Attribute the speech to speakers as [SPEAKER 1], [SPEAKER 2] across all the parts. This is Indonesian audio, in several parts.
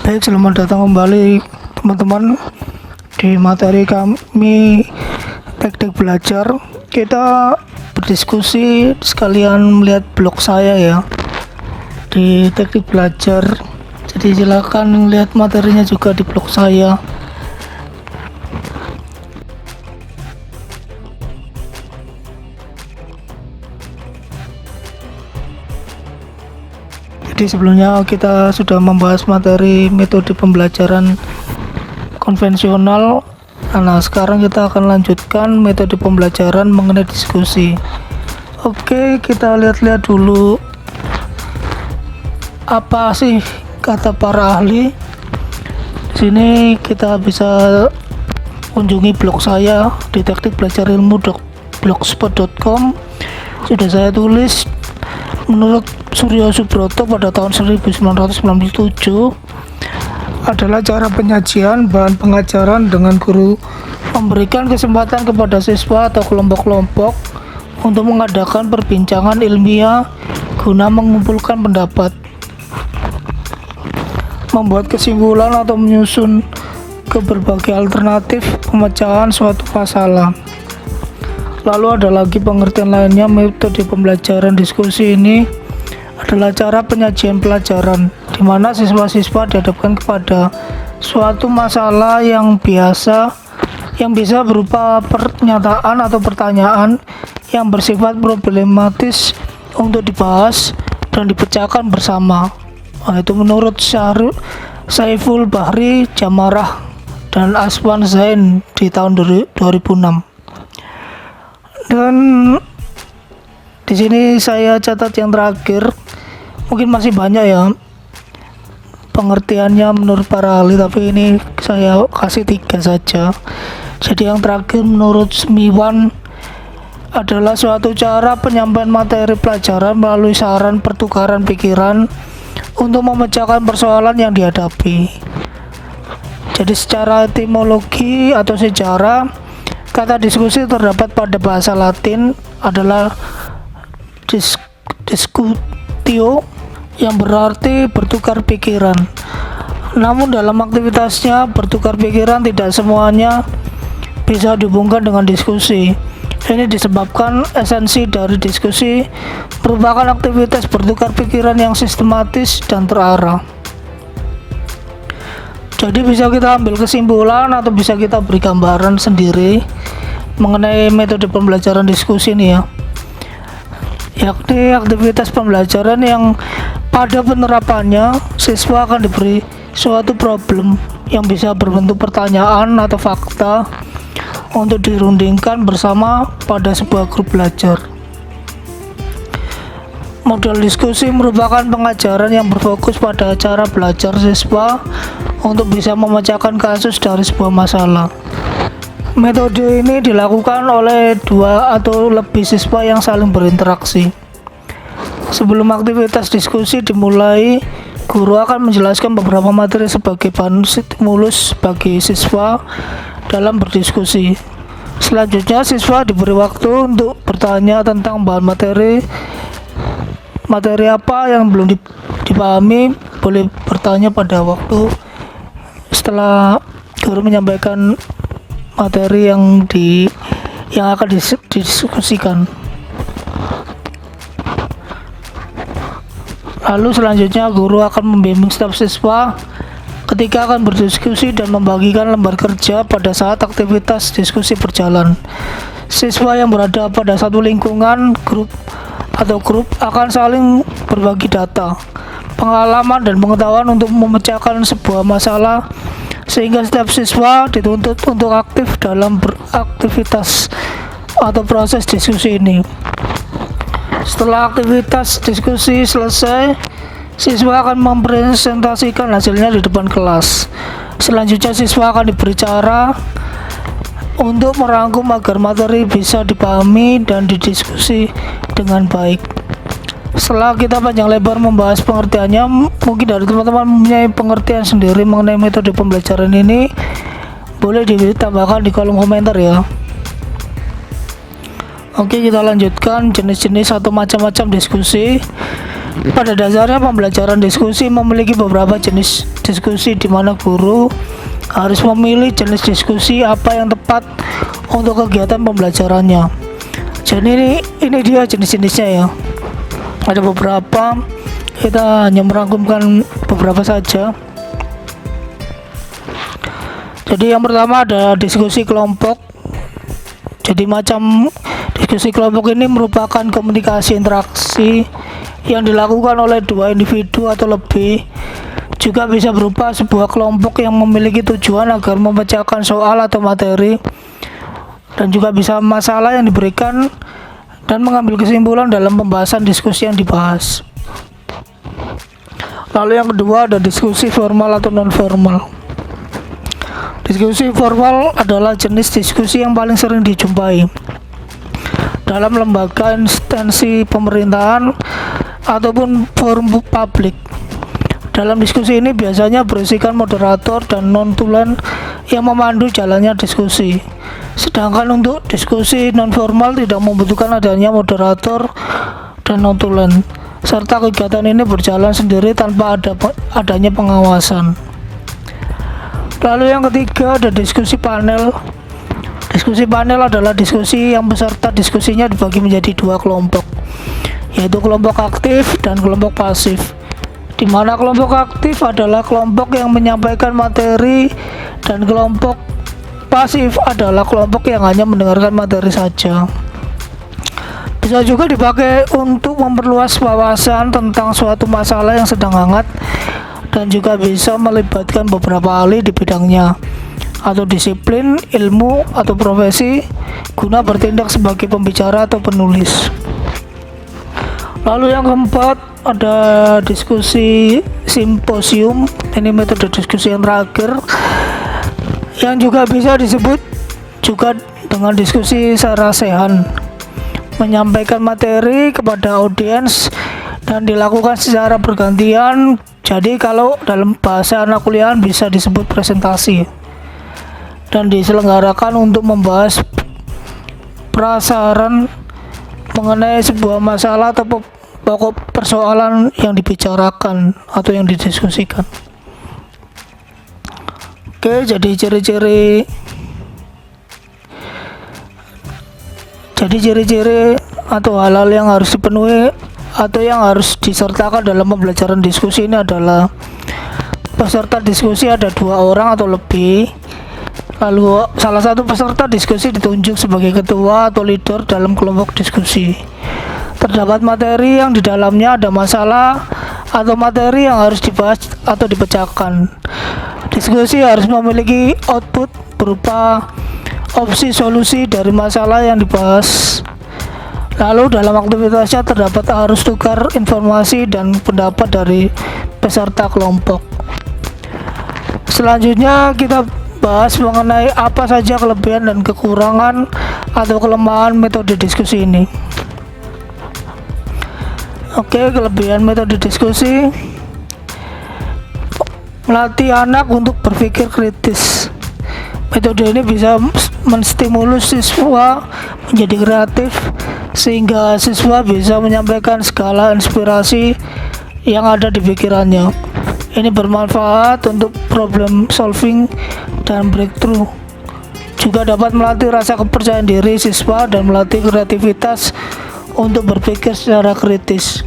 [SPEAKER 1] Baik, selamat datang kembali teman-teman di materi kami teknik belajar. Kita berdiskusi sekalian melihat blog saya ya di teknik belajar. Jadi silakan lihat materinya juga di blog saya. Jadi sebelumnya kita sudah membahas materi metode pembelajaran konvensional. Nah, sekarang kita akan lanjutkan metode pembelajaran mengenai diskusi. Oke, kita lihat-lihat dulu apa sih kata para ahli. Di sini kita bisa kunjungi blog saya di teknikbelajarilmu.blogspot.com. Sudah saya tulis. Menurut Suryo Subroto pada tahun 1997 adalah cara penyajian bahan pengajaran dengan guru memberikan kesempatan kepada siswa atau kelompok-kelompok untuk mengadakan perbincangan ilmiah guna mengumpulkan pendapat, membuat kesimpulan atau menyusun ke berbagai alternatif pemecahan suatu masalah. Lalu ada lagi pengertian lainnya. Metode pembelajaran diskusi ini adalah cara penyajian pelajaran di mana siswa-siswa dihadapkan kepada suatu masalah yang bisa berupa pernyataan atau pertanyaan yang bersifat problematis untuk dibahas dan dipecahkan bersama. Itu menurut Saiful Bahri Jamarah dan Aswan Zain di tahun 2006. Dan di sini saya catat yang terakhir, mungkin masih banyak ya pengertiannya menurut para ahli, tapi ini saya kasih 3 saja. Jadi yang terakhir menurut Smiwan adalah suatu cara penyampaian materi pelajaran melalui saran pertukaran pikiran untuk memecahkan persoalan yang dihadapi. Jadi secara etimologi atau sejarah, kata diskusi terdapat pada bahasa Latin adalah discutio yang berarti bertukar pikiran. Namun dalam aktivitasnya bertukar pikiran tidak semuanya bisa dihubungkan dengan diskusi. Ini disebabkan esensi dari diskusi merupakan aktivitas bertukar pikiran yang sistematis dan terarah. Jadi bisa kita ambil kesimpulan atau bisa kita beri gambaran sendiri mengenai metode pembelajaran diskusi ini ya, yakni aktivitas pembelajaran yang pada penerapannya siswa akan diberi suatu problem yang bisa berbentuk pertanyaan atau fakta untuk dirundingkan bersama pada sebuah grup belajar. Model diskusi merupakan pengajaran yang berfokus pada cara belajar siswa untuk bisa memecahkan kasus dari sebuah masalah. Metode ini dilakukan oleh 2 atau lebih siswa yang saling berinteraksi. Sebelum aktivitas diskusi dimulai, guru akan menjelaskan beberapa materi sebagai bahan stimulus bagi siswa dalam berdiskusi. Selanjutnya, siswa diberi waktu untuk bertanya tentang bahan materi apa yang belum dipahami. Boleh bertanya pada waktu setelah guru menyampaikan materi yang akan didiskusikan. Lalu selanjutnya guru akan membimbing staf siswa ketika akan berdiskusi dan membagikan lembar kerja pada saat aktivitas diskusi berjalan. Siswa yang berada pada satu lingkungan, grup akan saling berbagi data, pengalaman dan pengetahuan untuk memecahkan sebuah masalah, sehingga setiap siswa dituntut untuk aktif dalam beraktivitas atau proses diskusi ini. Setelah aktivitas diskusi selesai, siswa akan mempresentasikan hasilnya di depan kelas. Selanjutnya siswa akan diberi cara untuk merangkum agar materi bisa dipahami dan didiskusi dengan baik. Setelah kita panjang lebar membahas pengertiannya, mungkin dari teman-teman mempunyai pengertian sendiri mengenai metode pembelajaran ini, boleh ditambahkan di kolom komentar ya. Oke, kita lanjutkan jenis-jenis atau macam-macam diskusi. Pada dasarnya pembelajaran diskusi memiliki beberapa jenis diskusi di mana guru harus memilih jenis diskusi apa yang tepat untuk kegiatan pembelajarannya. Jadi ini dia jenis-jenisnya ya. Ada beberapa, kita hanya merangkumkan beberapa saja. Jadi yang pertama ada diskusi kelompok. Jadi macam diskusi kelompok ini merupakan komunikasi interaksi yang dilakukan oleh dua individu atau lebih. Juga bisa berupa sebuah kelompok yang memiliki tujuan agar memecahkan soal atau materi, dan juga bisa masalah yang diberikan dan mengambil kesimpulan dalam pembahasan diskusi yang dibahas. Lalu yang kedua ada diskusi formal atau non formal. Diskusi formal adalah jenis diskusi yang paling sering dijumpai dalam lembaga, instansi pemerintahan ataupun forum publik. Dalam diskusi ini biasanya berisikan moderator dan non-tulen yang memandu jalannya diskusi. Sedangkan untuk diskusi non formal tidak membutuhkan adanya moderator dan non-tulen, serta kegiatan ini berjalan sendiri tanpa adanya pengawasan. Lalu yang ketiga ada diskusi panel. Diskusi panel adalah diskusi yang peserta diskusinya dibagi menjadi dua kelompok, yaitu kelompok aktif dan kelompok pasif. Di mana kelompok aktif adalah kelompok yang menyampaikan materi dan kelompok pasif adalah kelompok yang hanya mendengarkan materi saja. Bisa juga dipakai untuk memperluas wawasan tentang suatu masalah yang sedang hangat, dan juga bisa melibatkan beberapa ahli di bidangnya atau disiplin, ilmu, atau profesi guna bertindak sebagai pembicara atau penulis. Lalu yang keempat ada diskusi simposium. Ini metode diskusi yang terakhir yang juga bisa disebut juga dengan diskusi sarasehan, menyampaikan materi kepada audiens dan dilakukan secara bergantian. Jadi kalau dalam bahasa anak kuliahan bisa disebut presentasi, dan diselenggarakan untuk membahas prasaran mengenai sebuah masalah atau pokok persoalan yang dibicarakan atau yang didiskusikan. Oke, jadi ciri-ciri atau hal-hal yang harus dipenuhi atau yang harus disertakan dalam pembelajaran diskusi ini adalah peserta diskusi ada 2 orang atau lebih. Lalu salah satu peserta diskusi ditunjuk sebagai ketua atau leader dalam kelompok diskusi. Terdapat materi yang di dalamnya ada masalah atau materi yang harus dibahas atau dipecahkan. Diskusi harus memiliki output berupa opsi solusi dari masalah yang dibahas. Lalu dalam aktivitasnya terdapat arus tukar informasi dan pendapat dari peserta kelompok. Selanjutnya kita bahas mengenai apa saja kelebihan dan kekurangan atau kelemahan metode diskusi ini. Oke, kelebihan metode diskusi: melatih anak untuk berpikir kritis. Metode ini bisa menstimulus siswa menjadi kreatif sehingga siswa bisa menyampaikan segala inspirasi yang ada di pikirannya. Ini bermanfaat untuk problem solving dan breakthrough. Juga dapat melatih rasa kepercayaan diri siswa dan melatih kreativitas untuk berpikir secara kritis.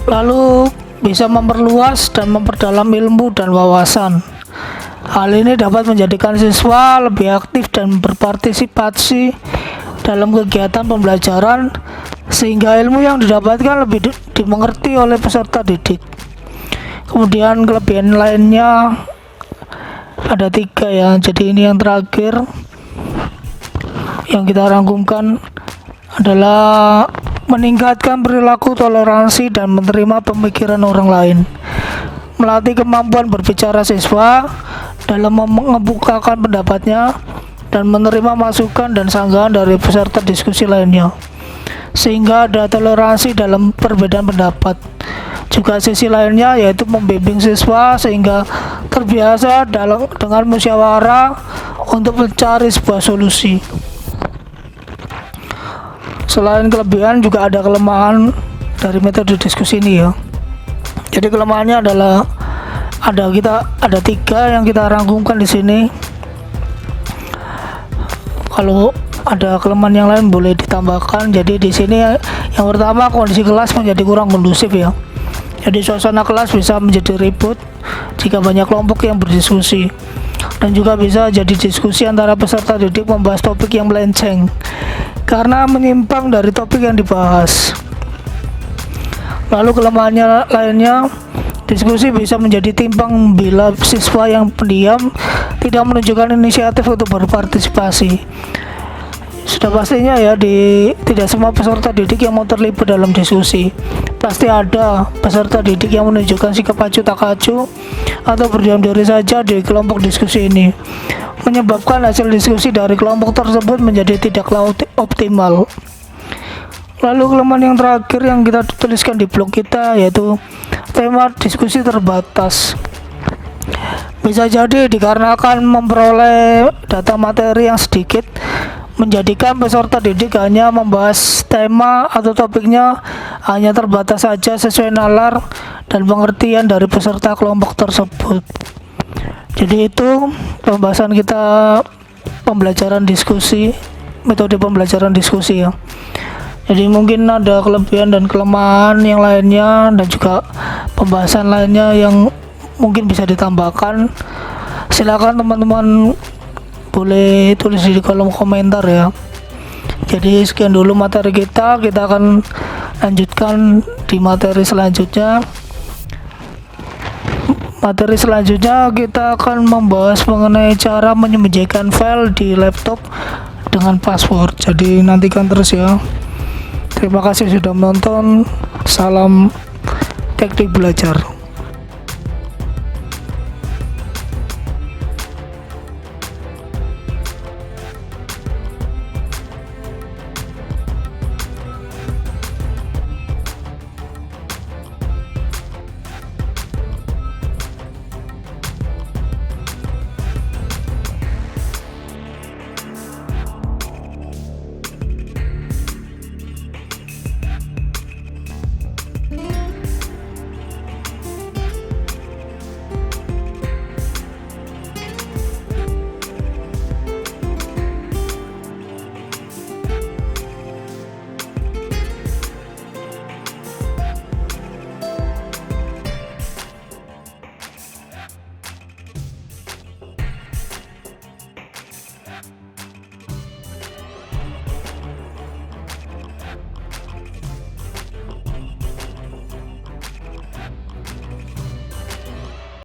[SPEAKER 1] Lalu bisa memperluas dan memperdalam ilmu dan wawasan. Hal ini dapat menjadikan siswa lebih aktif dan berpartisipasi dalam kegiatan pembelajaran sehingga ilmu yang didapatkan lebih dimengerti oleh peserta didik. Kemudian kelebihan lainnya ada 3 ya. Jadi ini yang terakhir yang kita rangkumkan adalah meningkatkan perilaku toleransi dan menerima pemikiran orang lain. Melatih kemampuan berbicara siswa dalam mengemukakan pendapatnya dan menerima masukan dan sanggahan dari peserta diskusi lainnya, sehingga ada toleransi dalam perbedaan pendapat. Juga sisi lainnya yaitu membimbing siswa sehingga terbiasa dengan musyawarah untuk mencari sebuah solusi. Selain kelebihan juga ada kelemahan dari metode diskusi ini ya. Jadi kelemahannya adalah ada tiga yang kita rangkumkan di sini. Kalau ada kelemahan yang lain boleh ditambahkan. Jadi di sini yang pertama, kondisi kelas menjadi kurang kondusif ya. Jadi suasana kelas bisa menjadi ribut jika banyak kelompok yang berdiskusi, dan juga bisa jadi diskusi antara peserta didik membahas topik yang melenceng karena menyimpang dari topik yang dibahas. Lalu kelemahannya lainnya, diskusi bisa menjadi timpang bila siswa yang pendiam tidak menunjukkan inisiatif untuk berpartisipasi. Sudah pastinya ya, tidak semua peserta didik yang mau terlibat dalam diskusi. Pasti ada peserta didik yang menunjukkan sikap acuh tak acuh atau berdiam diri saja di kelompok diskusi ini, menyebabkan hasil diskusi dari kelompok tersebut menjadi tidaklah optimal. Lalu kelemahan yang terakhir yang kita tuliskan di blog kita yaitu tema diskusi terbatas. Bisa jadi dikarenakan memperoleh data materi yang sedikit, menjadikan peserta didik hanya membahas tema atau topiknya hanya terbatas saja sesuai nalar dan pengertian dari peserta kelompok tersebut. Jadi itu pembahasan kita pembelajaran diskusi, metode pembelajaran diskusi ya. Jadi mungkin ada kelebihan dan kelemahan yang lainnya dan juga pembahasan lainnya yang mungkin bisa ditambahkan. Silakan teman-teman boleh tulis di kolom komentar ya. Jadi sekian dulu materi kita akan lanjutkan di materi selanjutnya. Materi selanjutnya kita akan membahas mengenai cara menyembunyikan file di laptop dengan password. Jadi nantikan terus ya. Terima kasih sudah menonton. Salam teknik belajar.